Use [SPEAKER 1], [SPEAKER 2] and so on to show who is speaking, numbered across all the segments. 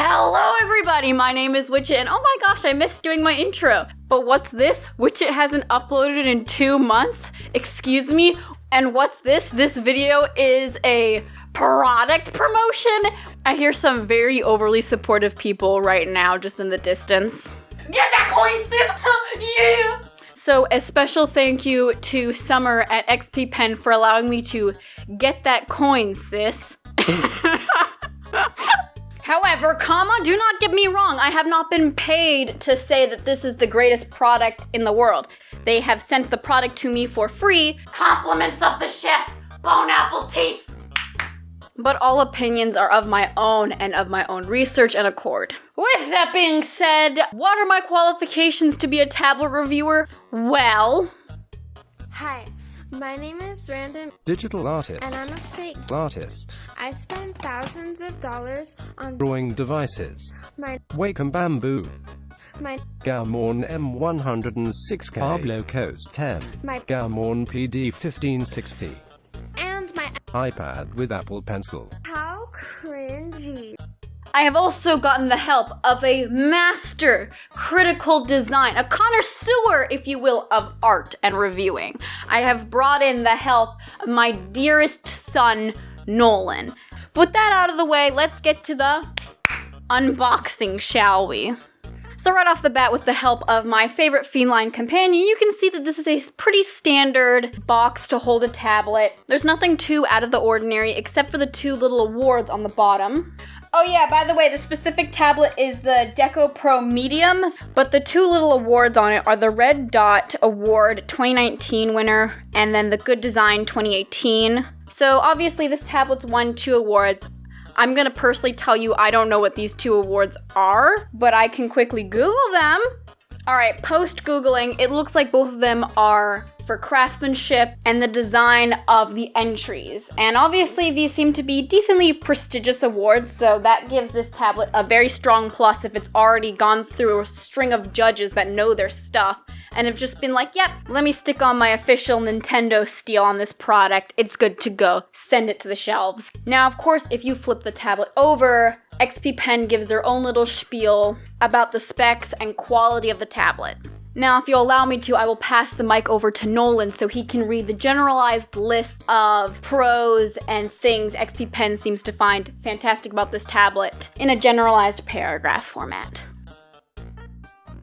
[SPEAKER 1] Hello everybody, my name is Wichit, and oh my gosh, I missed doing my intro. But what's this? Wichit hasn't uploaded in 2 months? Excuse me? And what's this? This video is a product promotion? I hear some very overly supportive people right now just in the distance. Get that coin, sis! Yeah! So a special thank you to Summer at XP Pen for allowing me to get that coin, sis. However, do not get me wrong, I have not been paid to say that this is the greatest product in the world. They have sent the product to me for free. Compliments of the chef, bone apple teeth. But all opinions are of my own and of my own research and accord. With that being said, what are my qualifications to be a tablet reviewer? Well...
[SPEAKER 2] Hi, my name is Random
[SPEAKER 3] Digital artist.
[SPEAKER 2] and I'm a fake.
[SPEAKER 3] Artist.
[SPEAKER 2] I spend thousands of dollars on
[SPEAKER 3] Drawing devices.
[SPEAKER 2] my
[SPEAKER 3] Wacom Bamboo. Gaumorn M106K. Pablo Coast 10.
[SPEAKER 2] My-
[SPEAKER 3] Gaumorn PD1560.
[SPEAKER 2] and my
[SPEAKER 3] iPad with Apple Pencil.
[SPEAKER 2] how cringy.
[SPEAKER 1] I have also gotten the help of a master critical design, a connoisseur, if you will, of art and reviewing. I have brought in the help of my dearest son, Nolan. With that out of the way, let's get to the unboxing, shall we? So right off the bat, with the help of my favorite feline companion, you can see that this is a pretty standard box to hold a tablet. There's nothing too out of the ordinary except for the 2 little awards on the bottom. Oh yeah, by the way, the specific tablet is the Deco Pro Medium, but the 2 little awards on it are the Red Dot Award 2019 winner and then the Good Design 2018. So obviously this tablet's won 2 awards. I'm gonna personally tell you I don't know what these 2 awards are, but I can quickly Google them. Alright, post-Googling, it looks like both of them are for craftsmanship and the design of the entries. And obviously these seem to be decently prestigious awards, so that gives this tablet a very strong plus if it's already gone through a string of judges that know their stuff and have just been like, yep, let me stick on my official Nintendo seal on this product. It's good to go. Send it to the shelves. Now, of course, if you flip the tablet over, XP Pen gives their own little spiel about the specs and quality of the tablet. Now, if you'll allow me to, I will pass the mic over to Nolan so he can read the generalized list of pros and things XP Pen seems to find fantastic about this tablet in a generalized paragraph format.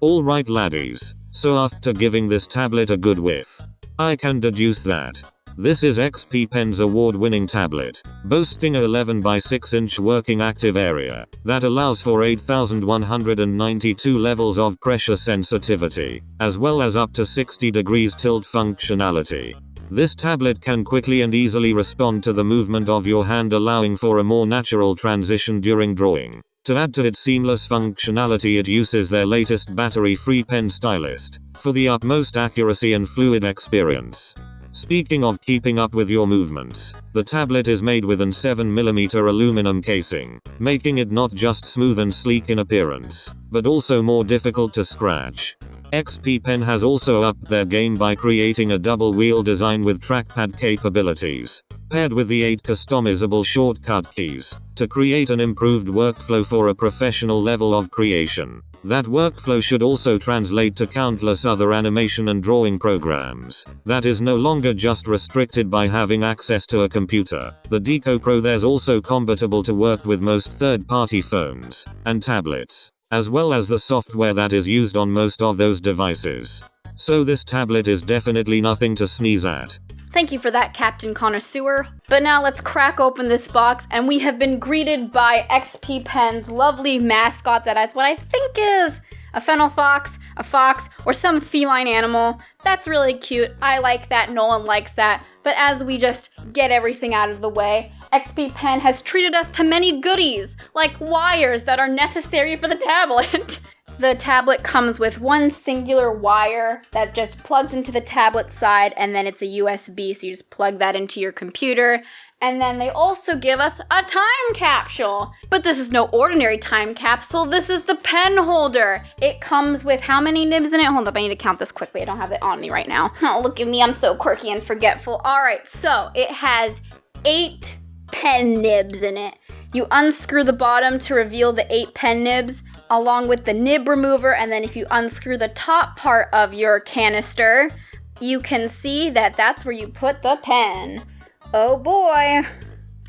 [SPEAKER 4] Alright laddies, so after giving this tablet a good whiff, I can deduce that this is XP Pen's award-winning tablet, boasting a 11 by 6 inch working active area that allows for 8,192 levels of pressure sensitivity, as well as up to 60 degrees tilt functionality. This tablet can quickly and easily respond to the movement of your hand, allowing for a more natural transition during drawing. To add to its seamless functionality, it uses their latest battery-free pen stylist for the utmost accuracy and fluid experience. Speaking of keeping up with your movements, the tablet is made with an 7mm aluminum casing, making it not just smooth and sleek in appearance, but also more difficult to scratch. XP Pen has also upped their game by creating a double wheel design with trackpad capabilities, paired with the 8 customizable shortcut keys, to create an improved workflow for a professional level of creation. That workflow should also translate to countless other animation and drawing programs. That is no longer just restricted by having access to a computer. The Deco Pro there's also compatible to work with most third-party phones and tablets, as well as the software that is used on most of those devices. So this tablet is definitely nothing to sneeze at.
[SPEAKER 1] Thank you for that, Captain Connoisseur. But now let's crack open this box, and we have been greeted by XP Pen's lovely mascot that has what I think is a fennel fox, a fox, or some feline animal. That's really cute. I like that. Nolan likes that. But as we just get everything out of the way, XP Pen has treated us to many goodies, like wires that are necessary for the tablet. The tablet comes with one singular wire that just plugs into the tablet side, and then it's a USB, so you just plug that into your computer. And then they also give us a time capsule. But this is no ordinary time capsule, this is the pen holder. It comes with how many nibs in it? Hold up, I need to count this quickly. I don't have it on me right now. Oh, look at me, I'm so quirky and forgetful. All right, so it has 8 pen nibs in it. You unscrew the bottom to reveal the 8 pen nibs, along with the nib remover, and then if you unscrew the top part of your canister, you can see that that's where you put the pen. Oh boy.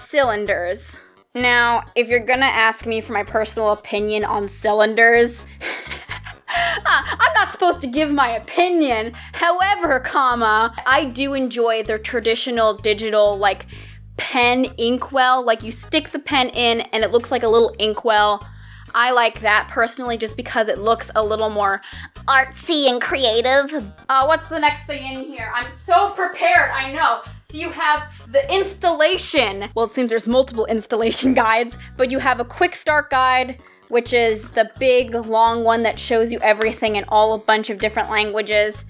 [SPEAKER 1] Cylinders. Now, if you're gonna ask me for my personal opinion on cylinders, I'm not supposed to give my opinion. However, I do enjoy their traditional digital, like, pen inkwell. Like, you stick the pen in and it looks like a little inkwell. I like that personally just because it looks a little more artsy and creative. What's the next thing in here? I'm so prepared, I know. So you have the installation. Well, it seems there's multiple installation guides, but you have a quick start guide, which is the big, long one that shows you everything in a bunch of different languages.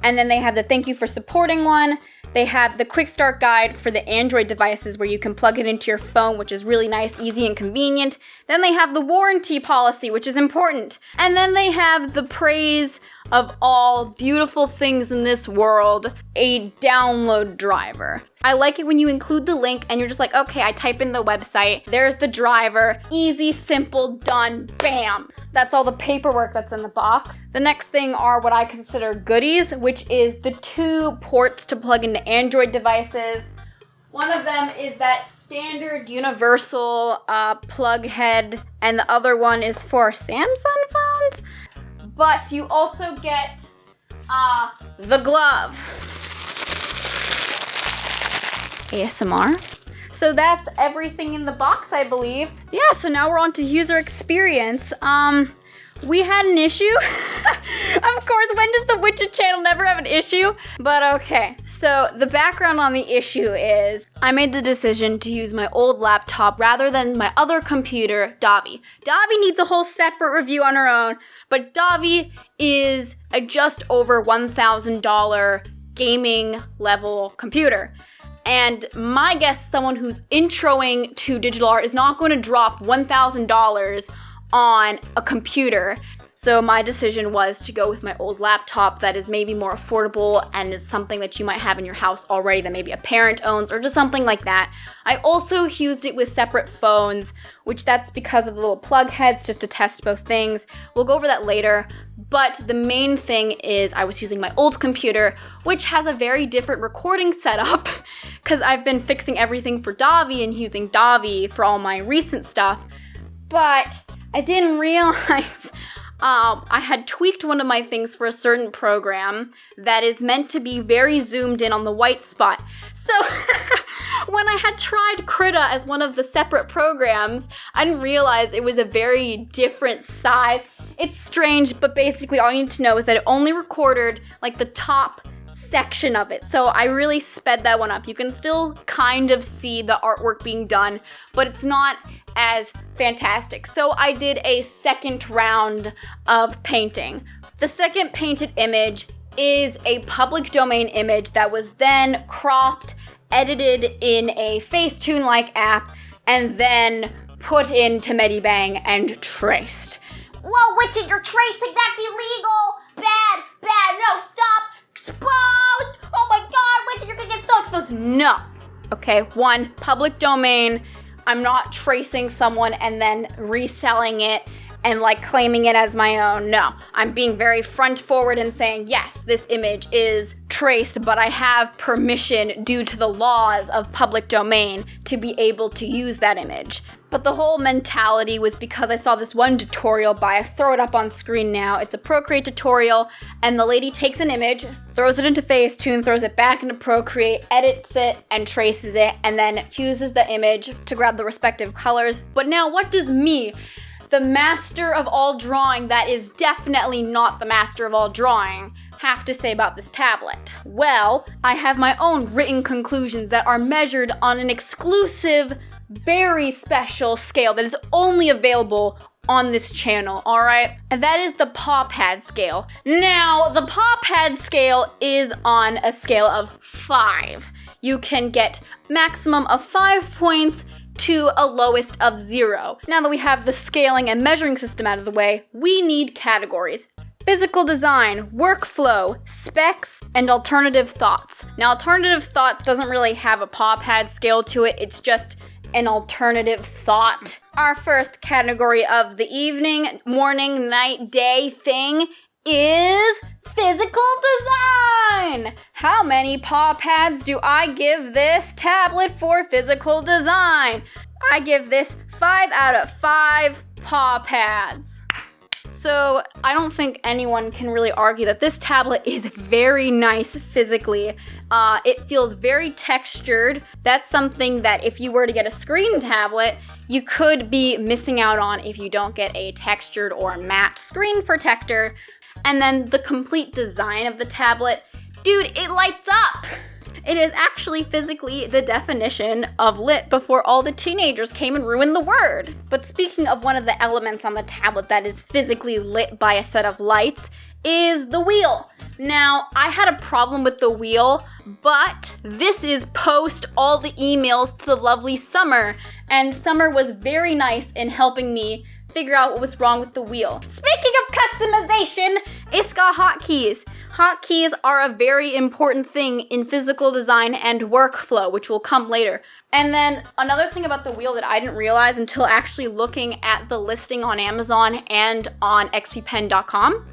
[SPEAKER 1] And then they have the thank you for supporting one. They have the quick start guide for the Android devices where you can plug it into your phone, which is really nice, easy, and convenient. Then they have the warranty policy, which is important. And then they have the praise of all beautiful things in this world, a download driver. I like it when you include the link and you're just like, okay, I type in the website, there's the driver, easy, simple, done, bam. That's all the paperwork that's in the box. The next thing are what I consider goodies, which is the 2 ports to plug into Android devices. One of them is that standard universal plug head, and the other one is for Samsung phones. But you also get the glove. ASMR. So that's everything in the box, I believe. Yeah, so now we're on to user experience. We had an issue. Of course, when does the Wichit channel never have an issue? But okay, so the background on the issue is I made the decision to use my old laptop rather than my other computer, Davi. Davi needs a whole separate review on her own, but Davi is a just over $1,000 gaming level computer. And my guess, someone who's introing to digital art is not going to drop $1,000 on a computer. So my decision was to go with my old laptop that is maybe more affordable and is something that you might have in your house already that maybe a parent owns or just something like that. I also used it with separate phones, which that's because of the little plug heads just to test both things. We'll go over that later. But the main thing is I was using my old computer, which has a very different recording setup because I've been fixing everything for Davi and using Davi for all my recent stuff. But I didn't realize I had tweaked one of my things for a certain program that is meant to be very zoomed in on the white spot. So when I had tried Krita as one of the separate programs, I didn't realize it was a very different size. It's strange, but basically all you need to know is that it only recorded like the top section of it. So I really sped that one up. You can still kind of see the artwork being done, but it's not as fantastic. So I did a second round of painting. The second painted image is a public domain image that was then cropped, edited in a Facetune-like app, and then put into Medibang and traced.
[SPEAKER 5] Whoa, Wichit, you're tracing, that's illegal! Bad, no, stop! Exposed! Oh my god, Wichit, you're gonna get so exposed!
[SPEAKER 1] No. Okay, 1, public domain. I'm not tracing someone and then reselling it and like claiming it as my own. No, I'm being very front forward and saying, yes, this image is traced, but I have permission due to the laws of public domain to be able to use that image. But the whole mentality was because I saw this one tutorial I throw it up on screen now. It's a Procreate tutorial, and the lady takes an image, throws it into Facetune, throws it back into Procreate, edits it, and traces it, and then uses the image to grab the respective colors. But now what does me, the master of all drawing that is definitely not the master of all drawing, have to say about this tablet? Well, I have my own written conclusions that are measured on an exclusive, very special scale that is only available on this channel, alright? And that is the paw pad scale. Now, the paw pad scale is on a scale of 5. You can get maximum of 5 points to a lowest of 0. Now that we have the scaling and measuring system out of the way, we need categories. Physical design, workflow, specs, and alternative thoughts. Now, alternative thoughts doesn't really have a paw pad scale to it, it's just an alternative thought. Our first category of the evening, morning, night, day thing is physical design. How many paw pads do I give this tablet for physical design? I give this 5 out of 5 paw pads. So I don't think anyone can really argue that this tablet is very nice physically. It feels very textured. That's something that if you were to get a screen tablet, you could be missing out on if you don't get a textured or matte screen protector. And then the complete design of the tablet, dude, it lights up. It is actually physically the definition of lit before all the teenagers came and ruined the word. But speaking of one of the elements on the tablet that is physically lit by a set of lights is the wheel. Now, I had a problem with the wheel, but this is post all the emails to the lovely Summer, and Summer was very nice in helping me figure out what was wrong with the wheel. Speaking of customization, it's got hotkeys. Hotkeys are a very important thing in physical design and workflow, which will come later. And then another thing about the wheel that I didn't realize until actually looking at the listing on Amazon and on xppen.com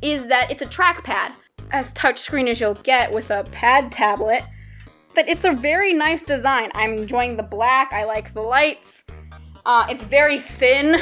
[SPEAKER 1] is that it's a trackpad, as touchscreen as you'll get with a pad tablet. But it's a very nice design. I'm enjoying the black, I like the lights. It's very thin,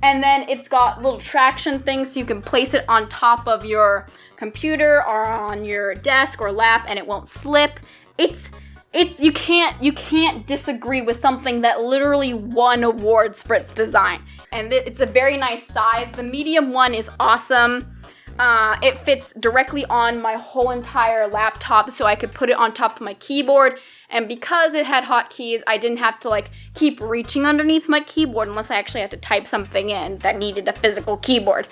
[SPEAKER 1] and then it's got little traction things so you can place it on top of your computer or on your desk or lap and it won't slip. You can't disagree with something that literally won awards for its design. And it's a very nice size. The medium one is awesome. It fits directly on my whole entire laptop, so I could put it on top of my keyboard. And because it had hotkeys, I didn't have to keep reaching underneath my keyboard unless I actually had to type something in that needed a physical keyboard.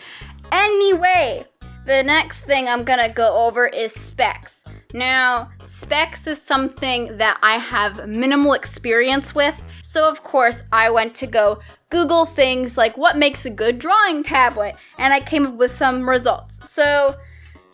[SPEAKER 1] Anyway, the next thing I'm gonna go over is specs. Now, specs is something that I have minimal experience with, so of course I went to go Google things like what makes a good drawing tablet, and I came up with some results. So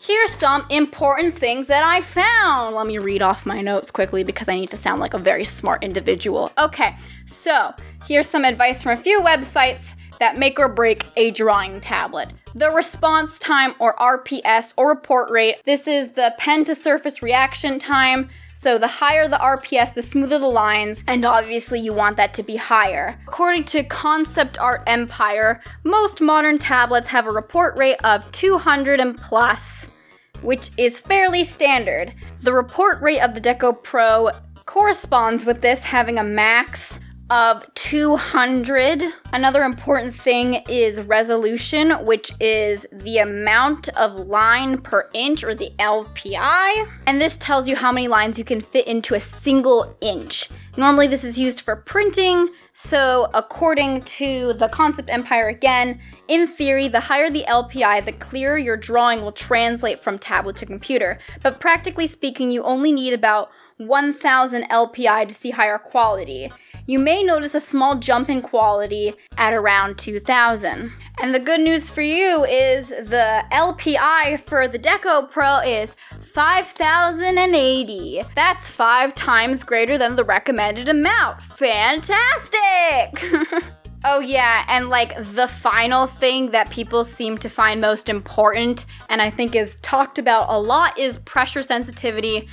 [SPEAKER 1] here's some important things that I found. Let me read off my notes quickly because I need to sound like a very smart individual. Okay, so here's some advice from a few websites that make or break a drawing tablet. The response time, or RPS, or report rate. This is the pen to surface reaction time. So the higher the RPS, the smoother the lines, and obviously you want that to be higher. According to Concept Art Empire, most modern tablets have a report rate of 200 and plus, which is fairly standard. The report rate of the Deco Pro corresponds with this, having a max of 200. Another important thing is resolution, which is the amount of line per inch, or the LPI. And this tells you how many lines you can fit into a single inch. Normally this is used for printing, so according to the Concept Empire again, in theory, the higher the LPI, the clearer your drawing will translate from tablet to computer. But practically speaking, you only need about 1000 LPI to see higher quality. You may notice a small jump in quality at around 2000. And the good news for you is the LPI for the Deco Pro is 5080. That's 5 times greater than the recommended amount. Fantastic! Oh yeah, and the final thing that people seem to find most important, and I think is talked about a lot, is pressure sensitivity.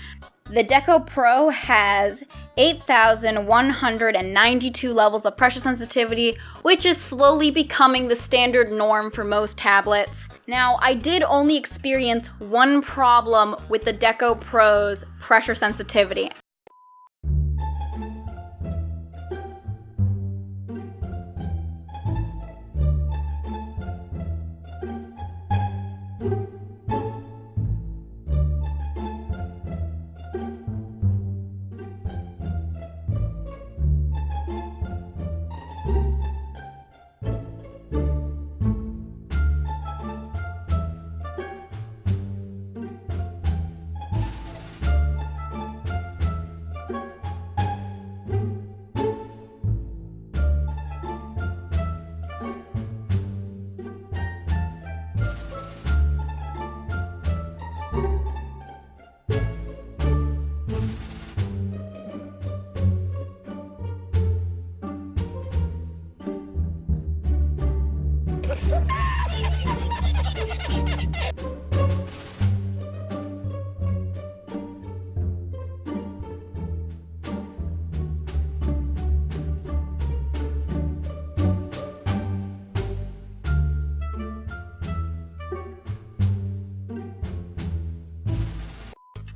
[SPEAKER 1] The Deco Pro has 8,192 levels of pressure sensitivity, which is slowly becoming the standard norm for most tablets. Now, I did only experience one problem with the Deco Pro's pressure sensitivity.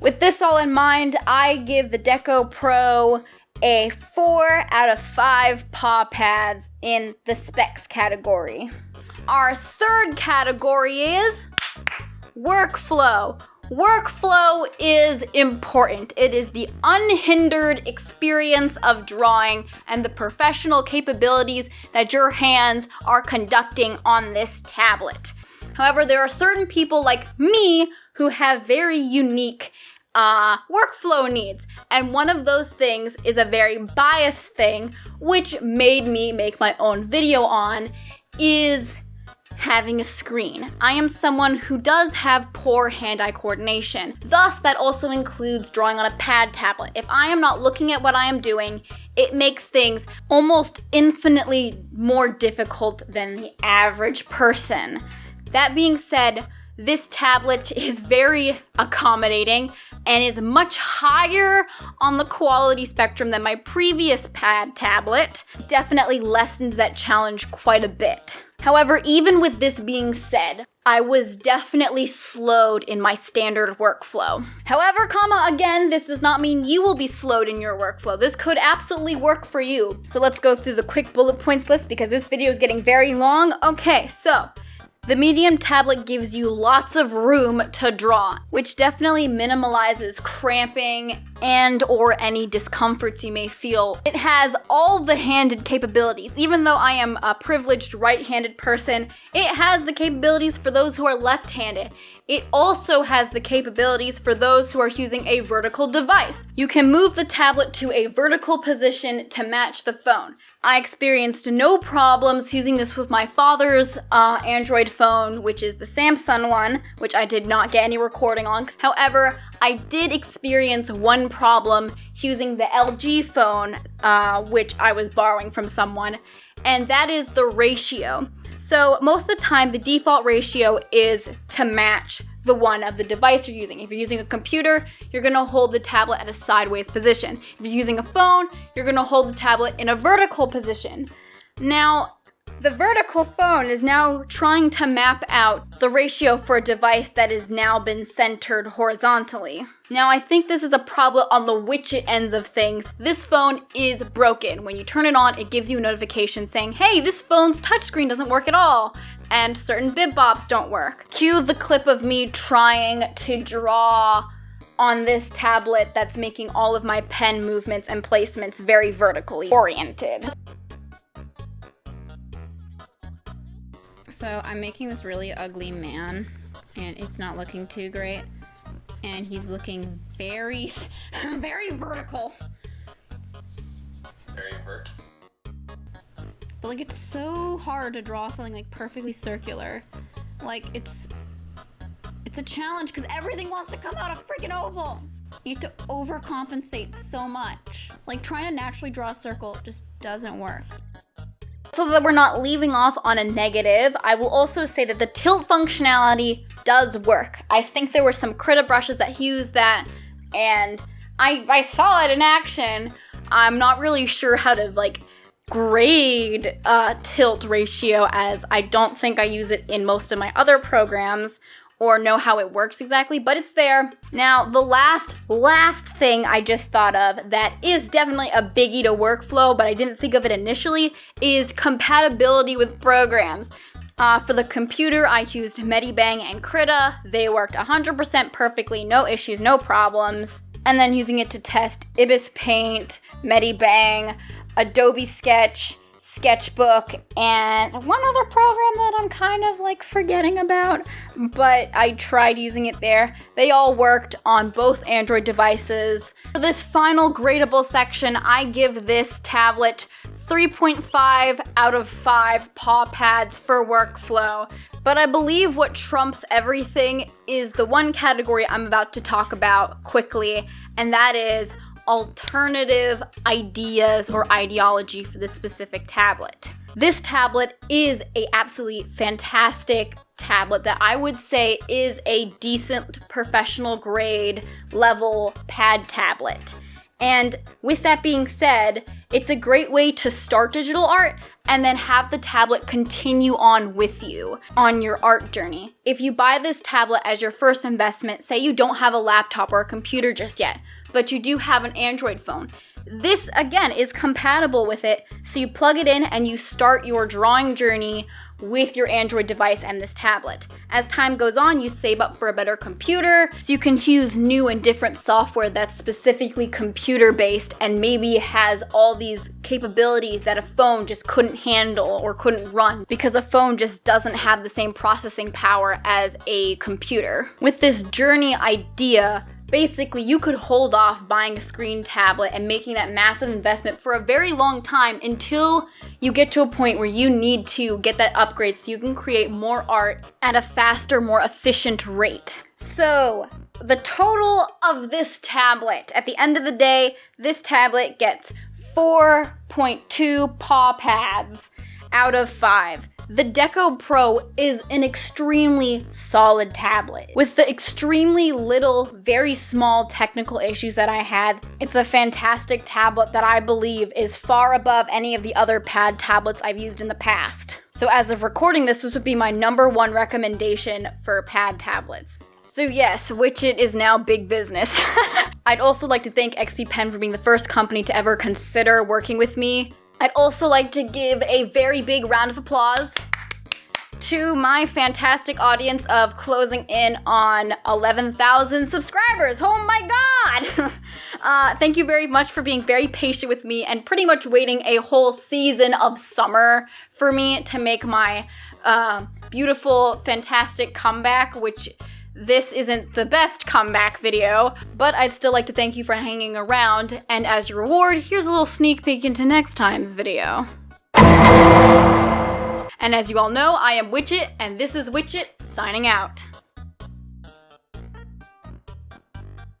[SPEAKER 1] With this all in mind, I give the Deco Pro a 4 out of 5 paw pads in the specs category. Our third category is workflow. Workflow is important. It is the unhindered experience of drawing and the professional capabilities that your hands are conducting on this tablet. However, there are certain people like me who have very unique workflow needs. And one of those things is a very biased thing, which made me make my own video on, is having a screen. I am someone who does have poor hand-eye coordination. Thus, that also includes drawing on a pad tablet. If I am not looking at what I am doing, it makes things almost infinitely more difficult than the average person. That being said, this tablet is very accommodating and is much higher on the quality spectrum than my previous pad tablet. It definitely lessened that challenge quite a bit. However, even with this being said, I was definitely slowed in my standard workflow. However, again, this does not mean you will be slowed in your workflow. This could absolutely work for you. So let's go through the quick bullet points list because this video is getting very long. Okay, so the medium tablet gives you lots of room to draw, which definitely minimalizes cramping and or any discomforts you may feel. It has all the handed capabilities. Even though I am a privileged right-handed person, it has the capabilities for those who are left-handed. It also has the capabilities for those who are using a vertical device. You can move the tablet to a vertical position to match the phone. I experienced no problems using this with my father's Android phone, which is the Samsung one, which I did not get any recording on. However, I did experience one problem using the LG phone, which I was borrowing from someone, and that is the ratio. So most of the time, the default ratio is to match the one of the device you're using. If you're using a computer, you're gonna hold the tablet at a sideways position. If you're using a phone, you're gonna hold the tablet in a vertical position. Now, the vertical phone is now trying to map out the ratio for a device that has now been centered horizontally. Now, I think this is a problem on the Wichit ends of things. This phone is broken. When you turn it on, it gives you a notification saying, hey, this phone's touchscreen doesn't work at all, and certain bib bobs don't work. Cue the clip of me trying to draw on this tablet that's making all of my pen movements and placements very vertically oriented.
[SPEAKER 6] So I'm making this really ugly man, and it's not looking too great. And he's looking very vertical.
[SPEAKER 7] Very invert.
[SPEAKER 6] But like, it's so hard to draw something like perfectly circular. Like, it's a challenge because everything wants to come out a freaking oval. You have to overcompensate so much. Like, trying to naturally draw a circle just doesn't work.
[SPEAKER 1] So that we're not leaving off on a negative, I will also say that the tilt functionality does work. I think there were some Krita brushes that used that, and I saw it in action. I'm not really sure how to grade tilt ratio, as I don't think I use it in most of my other programs or know how it works exactly, but it's there. Now, the last thing I just thought of that is definitely a biggie to workflow, but I didn't think of it initially, is compatibility with programs. For the computer, I used Medibang and Krita. They worked 100% perfectly, no issues, no problems. And then using it to test Ibis Paint, Medibang, Adobe Sketch, Sketchbook, and one other program that I'm kind of forgetting about, but I tried using it there. They all worked on both Android devices. For this final gradable section, I give this tablet 3.5 out of 5 paw pads for workflow. But I believe what trumps everything is the one category I'm about to talk about quickly, and that is alternative ideas or ideology for this specific tablet. This tablet is a absolutely fantastic tablet that I would say is a decent professional grade level pad tablet. And with that being said, it's a great way to start digital art and then have the tablet continue on with you on your art journey. If you buy this tablet as your first investment, say you don't have a laptop or a computer just yet, but you do have an Android phone, this again is compatible with it, so you plug it in and you start your drawing journey with your Android device and this tablet. As time goes on, you save up for a better computer, so you can use new and different software that's specifically computer-based and maybe has all these capabilities that a phone just couldn't handle or couldn't run because a phone just doesn't have the same processing power as a computer. With this journey idea, basically, you could hold off buying a screen tablet and making that massive investment for a very long time until you get to a point where you need to get that upgrade so you can create more art at a faster, more efficient rate. So, the total of this tablet, at the end of the day, this tablet gets 4.2 paw pads out of 5. The Deco Pro is an extremely solid tablet. With the extremely little, very small technical issues that I had, it's a fantastic tablet that I believe is far above any of the other pad tablets I've used in the past. So as of recording this would be my #1 recommendation for pad tablets. So yes, Wichit is now big business. I'd also like to thank XP Pen for being the first company to ever consider working with me. I'd also like to give a very big round of applause to my fantastic audience of closing in on 11,000 subscribers. Oh my god! Thank you very much for being very patient with me and pretty much waiting a whole season of summer for me to make my beautiful, fantastic comeback, which this isn't the best comeback video, but I'd still like to thank you for hanging around, and as your reward, here's a little sneak peek into next time's video. And as you all know, I am Wichit, and this is Wichit signing out.